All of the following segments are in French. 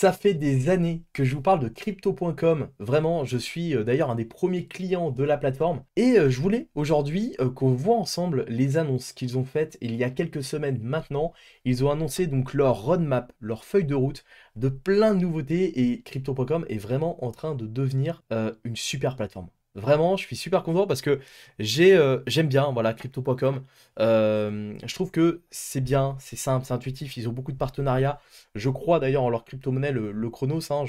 Ça fait des années que je vous parle de crypto.com. Vraiment, je suis d'ailleurs un des premiers clients de la plateforme. Et je voulais aujourd'hui qu'on voit ensemble les annonces qu'ils ont faites il y a quelques semaines maintenant. Ils ont annoncé donc leur roadmap, leur feuille de route de plein de nouveautés. Et crypto.com est vraiment en train de devenir une super plateforme. Vraiment, je suis super content parce que j'aime bien voilà, crypto.com. Je trouve que c'est bien, c'est simple, c'est intuitif. Ils ont beaucoup de partenariats. Je crois d'ailleurs en leur crypto-monnaie, le Chronos. Hein.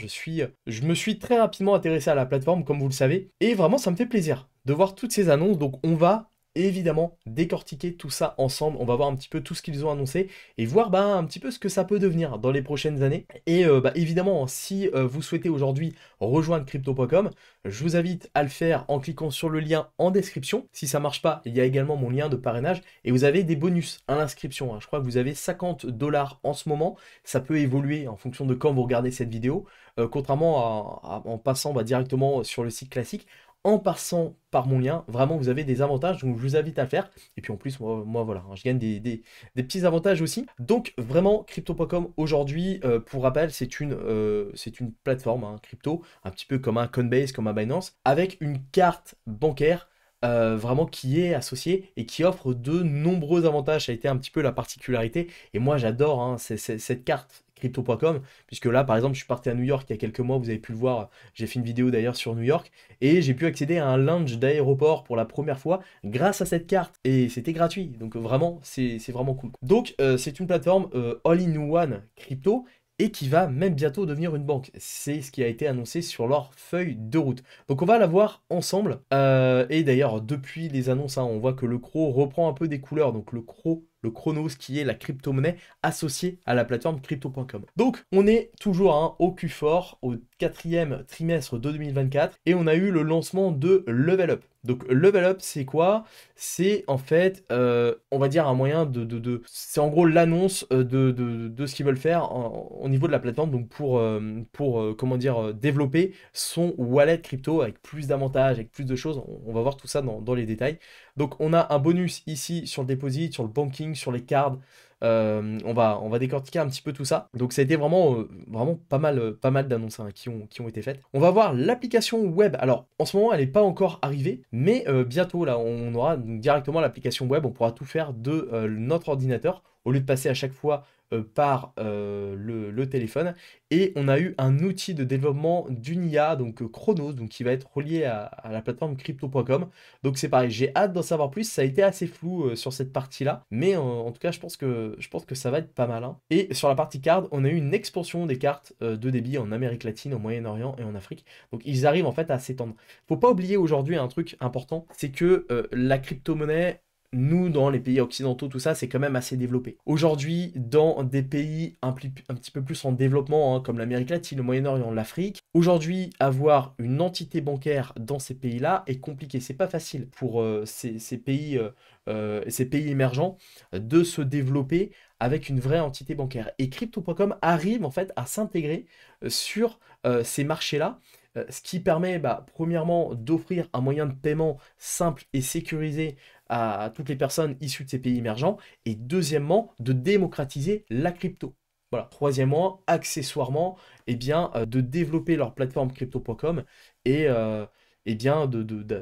Je me suis très rapidement intéressé à la plateforme, comme vous le savez. Et vraiment, ça me fait plaisir de voir toutes ces annonces. Donc, on va évidemment décortiquer tout ça ensemble. On va voir un petit peu tout ce qu'ils ont annoncé et voir un petit peu ce que ça peut devenir dans les prochaines années. Et évidemment, si vous souhaitez aujourd'hui rejoindre crypto.com, je vous invite à le faire en cliquant sur le lien en description. Si ça marche pas, il y a également mon lien de parrainage et vous avez des bonus à l'inscription. Hein. Je crois que vous avez 50 $ en ce moment. Ça peut évoluer en fonction de quand vous regardez cette vidéo. Contrairement en passant directement sur le site classique. En passant par mon lien, vraiment vous avez des avantages, donc je vous invite à le faire. Et puis en plus, moi voilà, hein, je gagne des petits avantages aussi. Donc vraiment, crypto.com aujourd'hui, pour rappel, c'est une plateforme hein, crypto, un petit peu comme un Coinbase, comme un Binance, avec une carte bancaire vraiment qui est associée et qui offre de nombreux avantages. Ça a été un petit peu la particularité. Et moi j'adore hein, cette carte crypto.com, puisque là par exemple je suis parti à New York il y a quelques mois, vous avez pu le voir, j'ai fait une vidéo d'ailleurs sur New York, et j'ai pu accéder à un lounge d'aéroport pour la première fois grâce à cette carte, et c'était gratuit, donc vraiment c'est vraiment cool. Donc c'est une plateforme all-in-one crypto, et qui va même bientôt devenir une banque. C'est ce qui a été annoncé sur leur feuille de route. Donc on va la voir ensemble. Et d'ailleurs, depuis les annonces, hein, on voit que le CRO reprend un peu des couleurs. Donc le CRO, le Chronos, qui est la crypto-monnaie associée à la plateforme crypto.com. Donc on est toujours hein, au Q4, au 4e trimestre de 2024, et on a eu le lancement de Level Up. Donc Level Up, c'est quoi? C'est en fait, on va dire un moyen c'est en gros l'annonce de ce qu'ils veulent faire au niveau de la plateforme, donc pour comment dire, développer son wallet crypto avec plus d'avantages, avec plus de choses. On va voir tout ça dans les détails. Donc on a un bonus ici sur le deposit, sur le banking, sur les cards. On va décortiquer un petit peu tout ça. Donc ça a été vraiment pas mal d'annonces hein, qui ont été faites. On va voir l'application web. Alors en ce moment elle n'est pas encore arrivée, mais bientôt là on aura donc, directement l'application web. On pourra tout faire de notre ordinateur au lieu de passer à chaque fois par le téléphone. Et on a eu un outil de développement d'une IA, donc Chronos, donc qui va être relié à la plateforme crypto.com. Donc c'est pareil, j'ai hâte d'en savoir plus. Ça a été assez flou sur cette partie-là, mais en tout cas, je pense que ça va être pas mal. Hein. Et sur la partie card, on a eu une expansion des cartes de débit en Amérique latine, au Moyen-Orient et en Afrique. Donc ils arrivent en fait à s'étendre. Faut pas oublier aujourd'hui un truc important, c'est que la crypto-monnaie, nous, dans les pays occidentaux, tout ça, c'est quand même assez développé. Aujourd'hui, dans des pays un petit peu plus en développement, hein, comme l'Amérique latine, le Moyen-Orient, l'Afrique, aujourd'hui, avoir une entité bancaire dans ces pays-là est compliqué. C'est pas facile pour ces pays émergents de se développer avec une vraie entité bancaire. Et Crypto.com arrive en fait à s'intégrer sur ces marchés-là, ce qui permet premièrement d'offrir un moyen de paiement simple et sécurisé à toutes les personnes issues de ces pays émergents, et deuxièmement, de démocratiser la crypto. Voilà. Troisièmement, accessoirement, de développer leur plateforme crypto.com et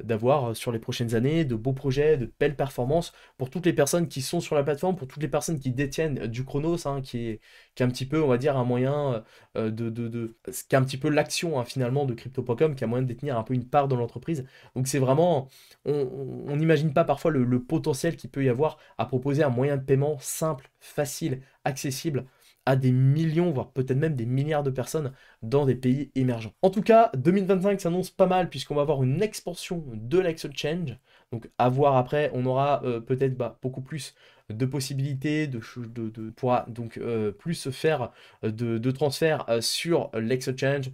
d'avoir sur les prochaines années de beaux projets, de belles performances pour toutes les personnes qui sont sur la plateforme, pour toutes les personnes qui détiennent du Chronos, hein, qui est un petit peu, on va dire, un moyen qui est un petit peu l'action hein, finalement de crypto.com, qui a moyen de détenir un peu une part dans l'entreprise. Donc c'est vraiment, on n'imagine pas parfois le potentiel qu'il peut y avoir à proposer un moyen de paiement simple, facile, accessible à des millions, voire peut-être même des milliards de personnes dans des pays émergents. En tout cas, 2025 s'annonce pas mal puisqu'on va avoir une expansion de l'exchange. Donc à voir après, on aura peut-être beaucoup plus de possibilités, pourra donc plus faire de transferts sur l'exchange,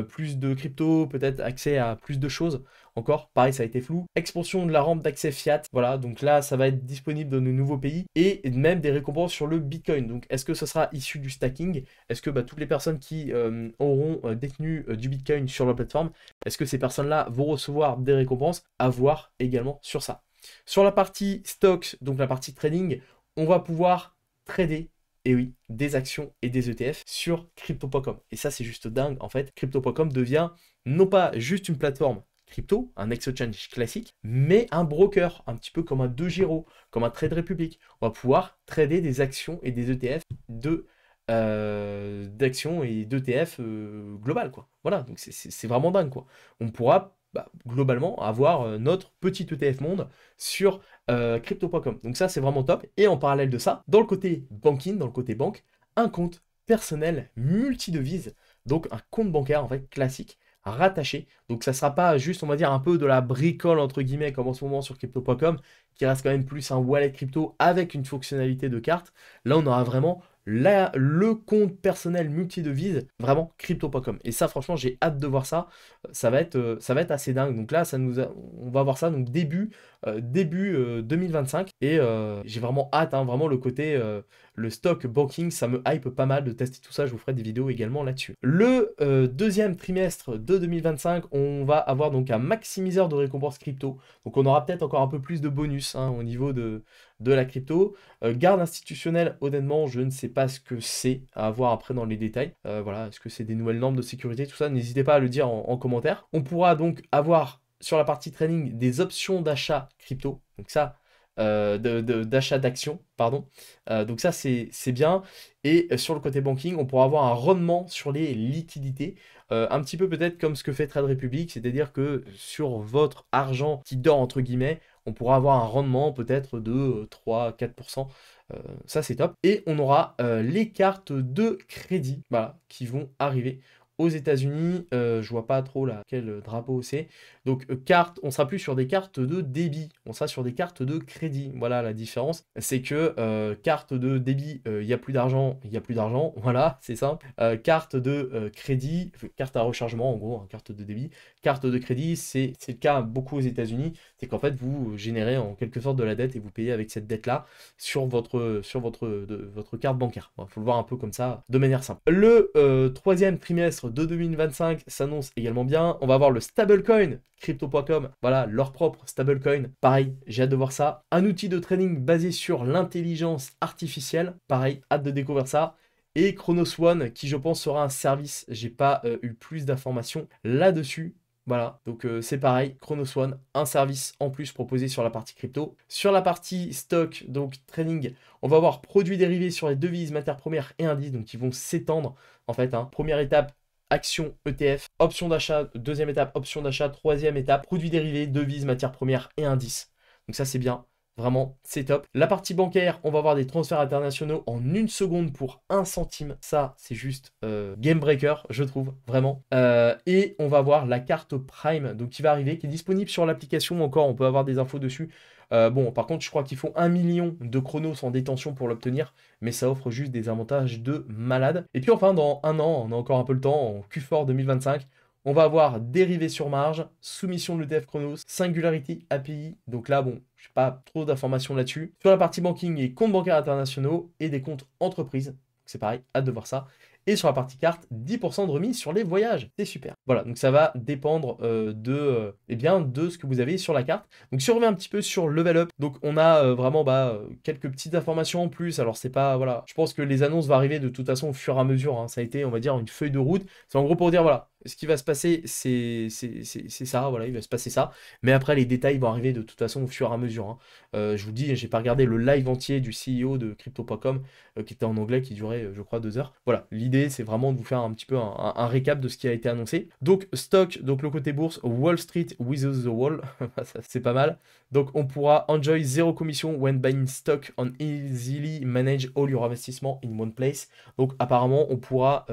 plus de crypto, peut-être accès à plus de choses. Encore, pareil, ça a été flou. Expansion de la rampe d'accès fiat. Voilà, donc là, ça va être disponible dans de nouveaux pays et même des récompenses sur le Bitcoin. Donc, est-ce que ce sera issu du stacking? Est-ce que toutes les personnes qui auront détenu du Bitcoin sur la plateforme, est-ce que ces personnes-là vont recevoir des récompenses? À voir également sur ça. Sur la partie stocks, donc la partie trading, on va pouvoir trader et oui, des actions et des ETF sur crypto.com. Et ça, c'est juste dingue. En fait, crypto.com devient non pas juste une plateforme crypto, un exchange classique, mais un broker, un petit peu comme un DeGiro, comme un Trade Republic. On va pouvoir trader des actions et des ETF d'actions et d'ETF global, quoi. Voilà, donc c'est vraiment dingue, quoi. On pourra globalement avoir notre petit ETF monde sur crypto.com. Donc ça, c'est vraiment top. Et en parallèle de ça, dans le côté banking, dans le côté banque, un compte personnel multidevise, donc un compte bancaire en fait classique rattaché. Donc ça sera pas juste, on va dire, un peu de la bricole entre guillemets comme en ce moment sur crypto.com, qui reste quand même plus un wallet crypto avec une fonctionnalité de carte. Là, on aura vraiment le compte personnel multidevise, vraiment crypto.com. Et ça, franchement, j'ai hâte de voir ça. Ça va être assez dingue. Donc là, on va voir ça donc début 2025. Et j'ai vraiment hâte, hein, vraiment le côté, le stock banking, ça me hype pas mal de tester tout ça. Je vous ferai des vidéos également là-dessus. Le deuxième trimestre de 2025, on va avoir donc un maximiseur de récompenses crypto. Donc on aura peut-être encore un peu plus de bonus, hein, au niveau de la crypto. Garde institutionnelle, honnêtement, je ne sais pas ce que c'est, à voir après dans les détails. Voilà, est-ce que c'est des nouvelles normes de sécurité, tout ça? N'hésitez pas à le dire en commentaire. On pourra donc avoir sur la partie trading des options d'achat crypto. Donc ça, d'achat d'actions, pardon. Donc ça, c'est bien. Et sur le côté banking, on pourra avoir un rendement sur les liquidités. Un petit peu peut-être comme ce que fait Trade Republic, c'est-à-dire que sur votre argent qui dort entre guillemets, on pourra avoir un rendement peut-être de 3-4%. Ça, c'est top. Et on aura les cartes de crédit, voilà, qui vont arriver aux États-Unis. Je vois pas trop là quel drapeau c'est. Donc on sera plus sur des cartes de débit, on sera sur des cartes de crédit. Voilà la différence, c'est que carte de débit, il n'y a plus d'argent, il n'y a plus d'argent, voilà, c'est simple. Carte de crédit, carte à rechargement en gros, hein, carte de débit. Carte de crédit, c'est le cas beaucoup aux États-Unis, c'est qu'en fait vous générez en quelque sorte de la dette et vous payez avec cette dette-là sur votre carte bancaire. Il faut le voir un peu comme ça, de manière simple. Le troisième trimestre de 2025 s'annonce également bien. On va avoir le stablecoin crypto.com, voilà, leur propre stablecoin. Pareil, j'ai hâte de voir ça. Un outil de trading basé sur l'intelligence artificielle. Pareil, hâte de découvrir ça. Et Chronos One, qui je pense sera un service. J'ai pas eu plus d'informations là-dessus. Voilà, donc c'est pareil, Chronos One, un service en plus proposé sur la partie crypto. Sur la partie stock, donc trading, on va avoir produits dérivés sur les devises, matières premières et indices, donc qui vont s'étendre en fait, hein. Première étape, action ETF, option d'achat, deuxième étape, option d'achat, troisième étape, produits dérivés, devises, matières premières et indices. Donc ça c'est bien. Vraiment, c'est top. La partie bancaire, on va avoir des transferts internationaux en 1 seconde pour 1 centime. Ça, c'est juste game breaker, je trouve, vraiment. Et on va avoir la carte Prime, donc qui va arriver, qui est disponible sur l'application encore. On peut avoir des infos dessus. Bon, par contre, je crois qu'il faut 1 million de chronos en détention pour l'obtenir, mais ça offre juste des avantages de malade. Et puis enfin, dans un an, on a encore un peu le temps, en Q4 2025, on va avoir dérivé sur marge, soumission de l'ETF Chronos, Singularity API. Donc là, bon, je n'ai pas trop d'informations là-dessus. Sur la partie banking, et comptes bancaires internationaux et des comptes entreprises. C'est pareil, hâte de voir ça. Et sur la partie carte, 10% de remise sur les voyages. C'est super. Voilà, donc ça va dépendre eh bien, de ce que vous avez sur la carte. Donc si on revient un petit peu sur Level Up, donc on a vraiment quelques petites informations en plus. Alors c'est pas, voilà, je pense que les annonces vont arriver de toute façon au fur et à mesure, hein. Ça a été, on va dire, une feuille de route. C'est en gros pour dire, voilà, ce qui va se passer, c'est ça, voilà, il va se passer ça. Mais après, les détails vont arriver de toute façon au fur et à mesure, hein. Je vous dis, j'ai pas regardé le live entier du CEO de Crypto.com qui était en anglais, qui durait, je crois, 2 heures. Voilà, l'idée, c'est vraiment de vous faire un petit peu un récap de ce qui a été annoncé. Donc, stock, donc le côté bourse, Wall Street without the wall, c'est pas mal. Donc, on pourra enjoy zéro commission when buying stock on easily manage all your investments in one place. Donc, apparemment, on pourra...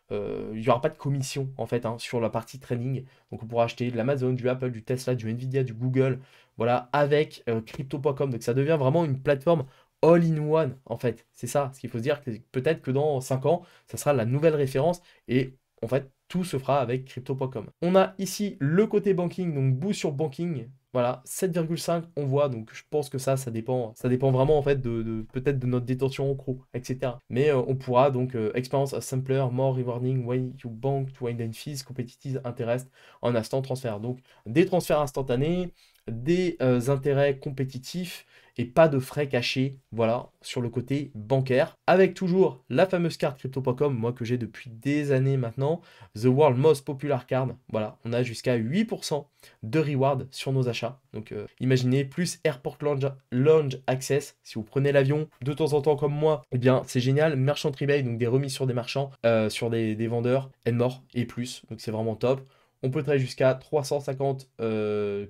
il n'y aura pas de commission en fait, hein, sur la partie trading. Donc on pourra acheter de l'Amazon, du Apple, du Tesla, du Nvidia, du Google, voilà, avec crypto.com. Donc ça devient vraiment une plateforme all-in-one en fait. C'est ça, ce qu'il faut se dire, que peut-être que dans 5 ans, ça sera la nouvelle référence et en fait, tout se fera avec crypto.com. On a ici le côté banking, donc boost sur banking. Voilà, 7,5 on voit, donc je pense que ça dépend vraiment en fait peut-être de notre détention en CRO, etc. Mais on pourra donc experience a simpler, more rewarding way you bank to wind and fees, competitive interest en instant transfert. Donc des transferts instantanés, des intérêts compétitifs et pas de frais cachés, voilà, sur le côté bancaire. Avec toujours la fameuse carte Crypto.com, moi que j'ai depuis des années maintenant, The World Most Popular Card, voilà, on a jusqu'à 8% de reward sur nos achats. Donc imaginez, plus Airport Lounge Access, si vous prenez l'avion de temps en temps comme moi, eh bien c'est génial. Merchant Rebate, donc des remises sur des marchands, sur des vendeurs, and more et plus, donc c'est vraiment top. On peut trade jusqu'à 350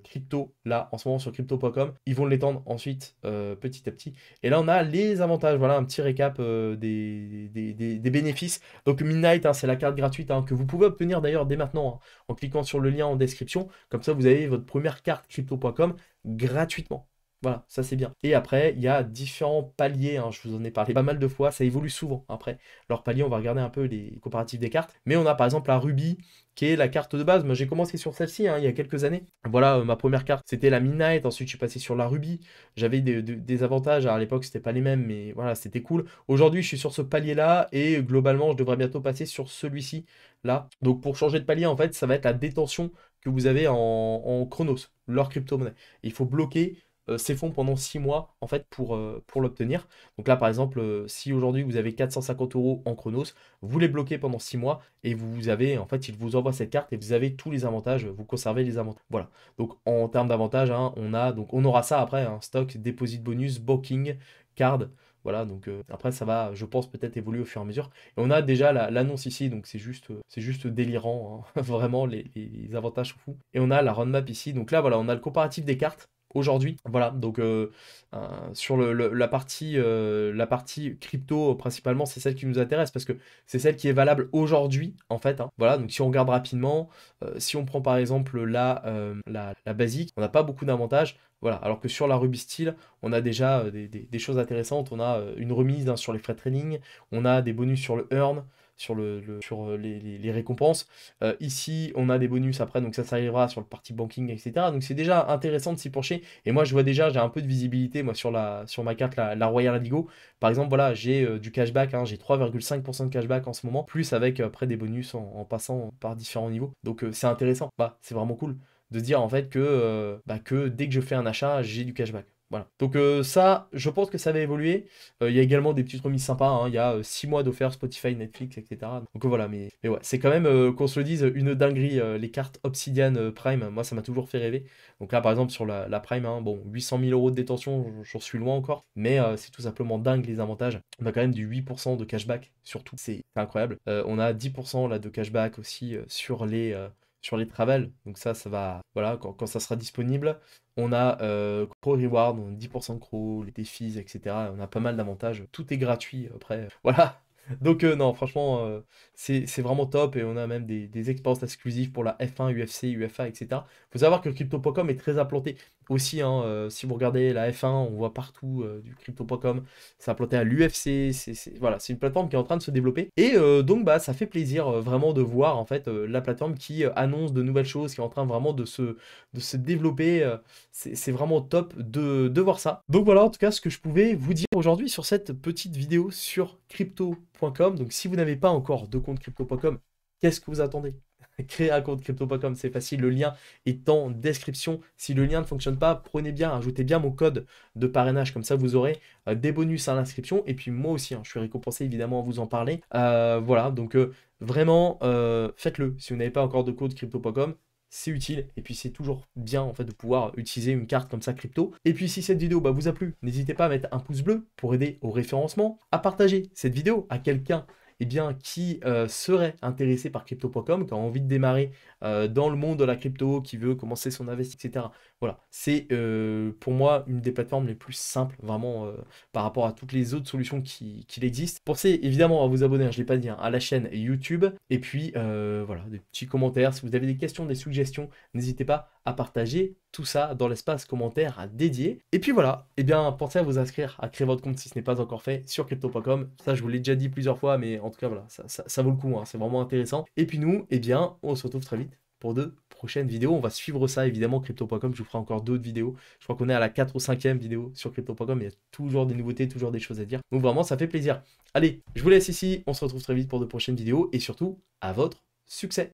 crypto là en ce moment sur crypto.com. Ils vont l'étendre ensuite petit à petit. Et là on a les avantages. Voilà un petit récap des bénéfices. Donc Midnight, hein, c'est la carte gratuite hein, que vous pouvez obtenir d'ailleurs dès maintenant hein, en cliquant sur le lien en description. Comme ça vous avez votre première carte crypto.com gratuitement. Voilà, ça c'est bien. Et après, il y a différents paliers, hein, je vous en ai parlé pas mal de fois, ça évolue souvent après. Leurs paliers, on va regarder un peu les comparatifs des cartes. Mais on a par exemple la Ruby, qui est la carte de base. Moi j'ai commencé sur celle-ci hein, il y a quelques années. Voilà, ma première carte c'était la Midnight, ensuite je suis passé sur la Ruby. J'avais des avantages, à l'époque c'était pas les mêmes, mais voilà, c'était cool. Aujourd'hui je suis sur ce palier-là, et globalement je devrais bientôt passer sur celui-ci, là. Donc pour changer de palier, en fait, ça va être la détention que vous avez en Chronos, leur crypto-monnaie. Il faut bloquer ces fonds pendant 6 mois en fait pour l'obtenir. Donc là par exemple, si aujourd'hui vous avez 450 € en Chronos, vous les bloquez pendant 6 mois et vous avez, en fait, il vous envoie cette carte et vous avez tous les avantages, vous conservez les avantages. Voilà. Donc en termes d'avantages, hein, on aura ça après, hein, stock, deposit bonus, booking, card. Voilà, donc après ça va, je pense, peut-être évoluer au fur et à mesure. Et on a déjà l'annonce ici, donc c'est juste délirant, hein. Vraiment, les avantages sont fous. Et on a la roadmap ici, donc là voilà, on a le comparatif des cartes aujourd'hui. Voilà, donc sur la partie crypto, principalement, c'est celle qui nous intéresse parce que c'est celle qui est valable aujourd'hui, en fait. Hein. Voilà, donc si on regarde rapidement, si on prend par exemple la basique, on n'a pas beaucoup d'avantages. Voilà, alors que sur la Ruby Steel, on a déjà des choses intéressantes. On a une remise hein, sur les frais de trading, on a des bonus sur le earn, sur les récompenses. Ici, on a des bonus après, donc ça arrivera sur le parti banking, etc. Donc c'est déjà intéressant de s'y pencher. Et moi, je vois déjà, j'ai un peu de visibilité moi, sur ma carte, la Royal Indigo. Par exemple, voilà, j'ai du cashback, hein, j'ai 3,5% de cashback en ce moment, plus avec après des bonus en passant par différents niveaux. Donc c'est intéressant, bah, c'est vraiment cool de se dire en fait que dès que je fais un achat, j'ai du cashback. Voilà. Donc ça, je pense que ça va évoluer. Il y a également des petites remises sympas, hein. Il y a 6 mois d'offert Spotify, Netflix, etc. Donc voilà, mais ouais, c'est quand même, qu'on se le dise, une dinguerie. Les cartes Obsidian Prime, moi ça m'a toujours fait rêver. Donc là par exemple sur la Prime, hein, bon, 800 000 € de détention, j'en suis loin encore. Mais c'est tout simplement dingue les avantages. On a quand même du 8% de cashback, surtout, c'est incroyable. On a 10% là, de cashback aussi sur les travels. Donc ça va, voilà, quand ça sera disponible. On a Crow Reward, on a 10% de Crow, les défis, etc. On a pas mal d'avantages. Tout est gratuit après. Voilà. Donc non, franchement, c'est vraiment top. Et on a même des expériences exclusives pour la F1, UFC, UEFA, etc. Faut savoir que Crypto.com est très implanté aussi. Hein, si vous regardez la F1, on voit partout du Crypto.com. C'est implanté à l'UFC. Voilà, c'est une plateforme qui est en train de se développer. Et donc, bah, ça fait plaisir vraiment de voir en fait la plateforme qui annonce de nouvelles choses, qui est en train vraiment de se développer. C'est vraiment top de voir ça. Donc voilà, en tout cas, ce que je pouvais vous dire aujourd'hui sur cette petite vidéo sur crypto.com. Donc si vous n'avez pas encore de compte crypto.com, qu'est-ce que vous attendez? Créer un compte crypto.com, c'est facile, le lien est en description. Si le lien ne fonctionne pas, prenez bien, ajoutez bien mon code de parrainage, comme ça vous aurez des bonus à l'inscription. Et puis moi aussi, hein, je suis récompensé évidemment à vous en parler. Voilà, donc vraiment, faites-le. Si vous n'avez pas encore de code crypto.com, c'est utile, et puis c'est toujours bien en fait de pouvoir utiliser une carte comme ça crypto. Et puis si cette vidéo bah, vous a plu, n'hésitez pas à mettre un pouce bleu pour aider au référencement, à partager cette vidéo à quelqu'un eh bien, qui serait intéressé par crypto.com, qui a envie de démarrer dans le monde de la crypto, qui veut commencer son investissement, etc. Voilà, c'est pour moi une des plateformes les plus simples, vraiment, par rapport à toutes les autres solutions qui existent. Pensez évidemment à vous abonner, hein, je ne l'ai pas dit, hein, à la chaîne YouTube. Et puis, voilà, des petits commentaires. Si vous avez des questions, des suggestions, n'hésitez pas à partager tout ça dans l'espace commentaire dédié. Et puis voilà, eh bien, pensez à vous inscrire, à créer votre compte si ce n'est pas encore fait sur crypto.com. Ça, je vous l'ai déjà dit plusieurs fois, mais en tout cas, voilà, ça vaut le coup, hein, c'est vraiment intéressant. Et puis nous, eh bien, on se retrouve très vite pour de prochaines vidéos. On va suivre ça, évidemment, crypto.com. Je vous ferai encore d'autres vidéos. Je crois qu'on est à la 4 ou 5e vidéo sur crypto.com. Il y a toujours des nouveautés, toujours des choses à dire. Donc vraiment, ça fait plaisir. Allez, je vous laisse ici. On se retrouve très vite pour de prochaines vidéos. Et surtout, à votre succès.